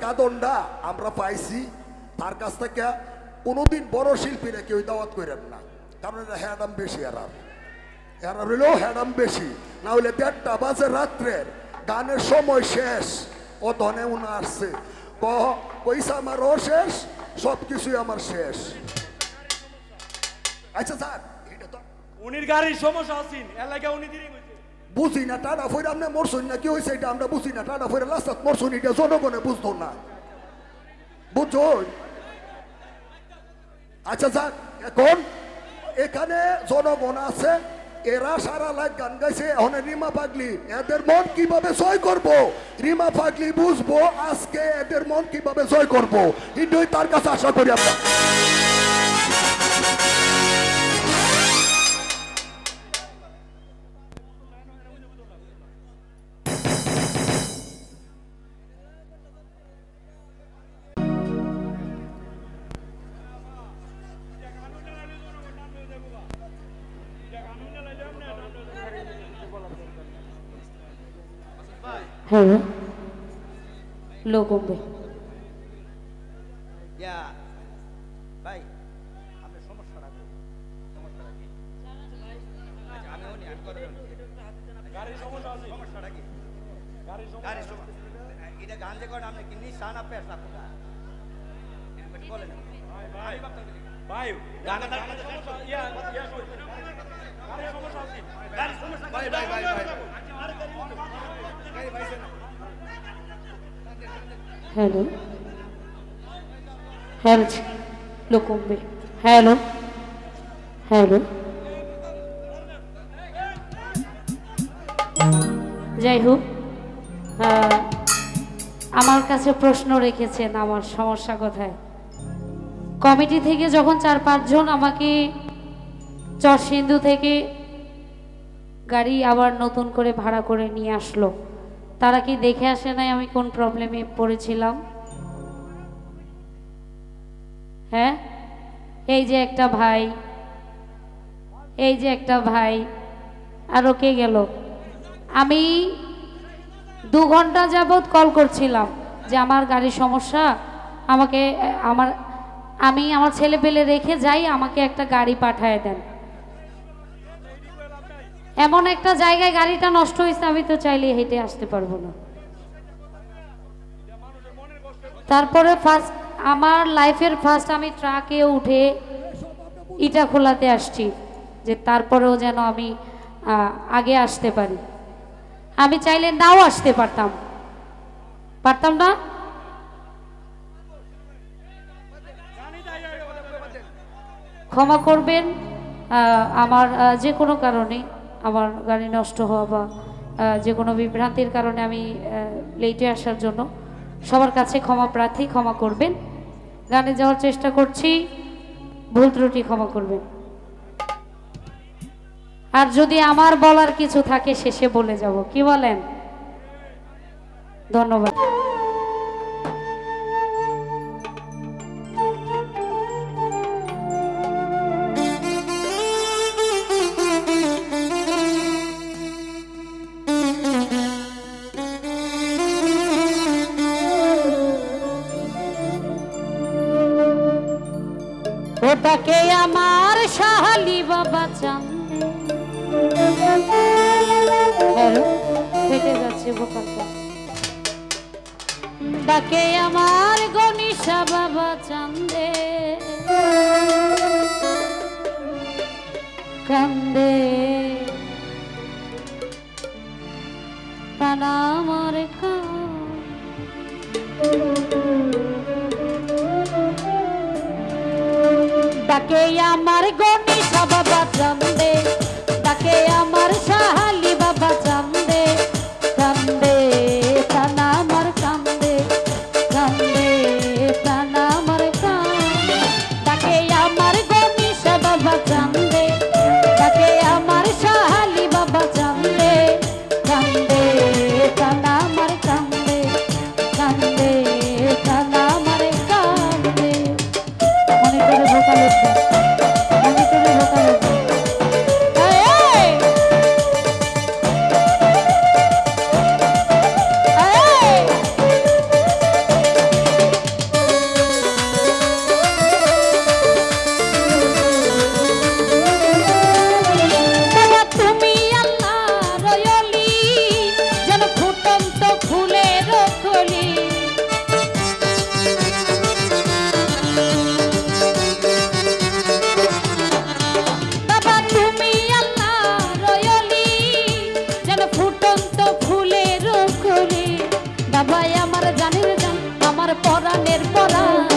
বেকাদনটা আমরা পাইছি তার কাছ থেকে কোনোদিন বড় শিল্পীরা কেউ দাওয়াত করেন না, কারণ এটা হ্যাডাম বেশি এরা হইলেও হ্যাডাম বেশি, না হইলে 1:30 বাজে রাত্রের গানের সময় শেষ, ও ধনে উনা আসছে পয়সা আমারও শেষ, সব কিছুই আমার শেষ। আচ্ছা স্যার, এটা তো উনির গাড়ির সমস্যা আছেন এলাকা উনি দিরি কইছে বুঝি না, টাটা ফইরা আপনি মরছুন না কি হয়েছে এটা আমরা বুঝি না, টাটা ফইরা লাস্টাত মরছুন এটা জনগণে বুঝতো না, বুঝছো? আচ্ছা স্যার, এখন এখানে জনগণ আছে, এরা সারা লাইট গান গাইছে, এখন রিমা পাগলি এদের মন কিভাবে জয় করব, রিমা পাগলি বুঝবো আজকে এদের মন কিভাবে জয় করব, এটাই তার কাছে আশা করি আমরা। হ্যাঁ লোকম্বে ভাই আপনার সমস্যাটা কি? আমি উনি গাড়ির সমস্যা আছে, সমস্যাটা কি? গাড়ির সমস্যা এটা গান যে করেন আপনি কি নিশান আপে আসা কোথা বলেন ভাই ভাই গানে তার সমস্যা গাড়ির সমস্যা আছে, গাড়ির সমস্যা ভাই ভাই ভাই ভাই হ্যালো হ্যালো লোকম্বে হ্যালো হ্যালো যাই হোক, আমার কাছে প্রশ্ন রেখেছেন আমার সমস্যা কোথায়। কমিটি থেকে যখন 4-5 জন আমাকে চরসিন্ধু থেকে গাড়ি আবার নতুন করে ভাড়া করে নিয়ে আসলো, তারা কি দেখে আসে নাই আমি কোন প্রবলেমে পড়েছিলাম? হ্যাঁ, এই যে একটা ভাই আরো কে গেল, আমি 2 ঘন্টা যাবৎ কল করছিলাম যে আমার গাড়ির সমস্যা, আমাকে আমি আমার ছেলে পেলে রেখে যাই, আমাকে একটা গাড়ি পাঠায় দেন। এমন একটা জায়গায় গাড়িটা নষ্ট হয়েছে, আমি তো চাইলে হেঁটে আসতে পারবো না। তারপরে আমার লাইফের ফার্স্ট আমি ট্রাকে উঠে ইটা খোলাতে আসছি, যে তারপরেও যেন আমি আগে আসতে পারি। আমি চাইলে নাও আসতে পারতাম না। ক্ষমা করবেন, আমার যে কোনো কারণে আমার গাড়ি নষ্ট হওয়া বা যে কোনো বিভ্রান্তির কারণে আমি লেটে আসার জন্য সবার কাছে ক্ষমা প্রার্থী, ক্ষমা করবেন। গানে যাওয়ার চেষ্টা করছি, ভুল ত্রুটি ক্ষমা করবেন। আর যদি আমার বলার কিছু থাকে শেষে বলে যাব, কি বলেন? ধন্যবাদ। ওটাকে আমার শাহালি বাবা চান্দে, ফেটে যাচ্ছে ভোকালটা, ডাকে আমার গণিশা বাবা চান্দে, কান্দে প্রাণ আমার ডাকে আমার গণিশা বাবা চান্দে, ডাকে আমার শাহালি বাবা চান্দে, কান্দে প্রাণ আমার কান্দে, কান্দে প্রাণ আমার কান্দে, ডাকে আমার গণিশা বাবা চান্দে, ডাকে আমার শাহালি বাবা চান্দে, কান্দে প্রাণ আমার কান্দে, কান্দে প্রাণ আমার কান্দে। মনে করে ভোকাল আমার জানের জান আমার পরাণের পরাণ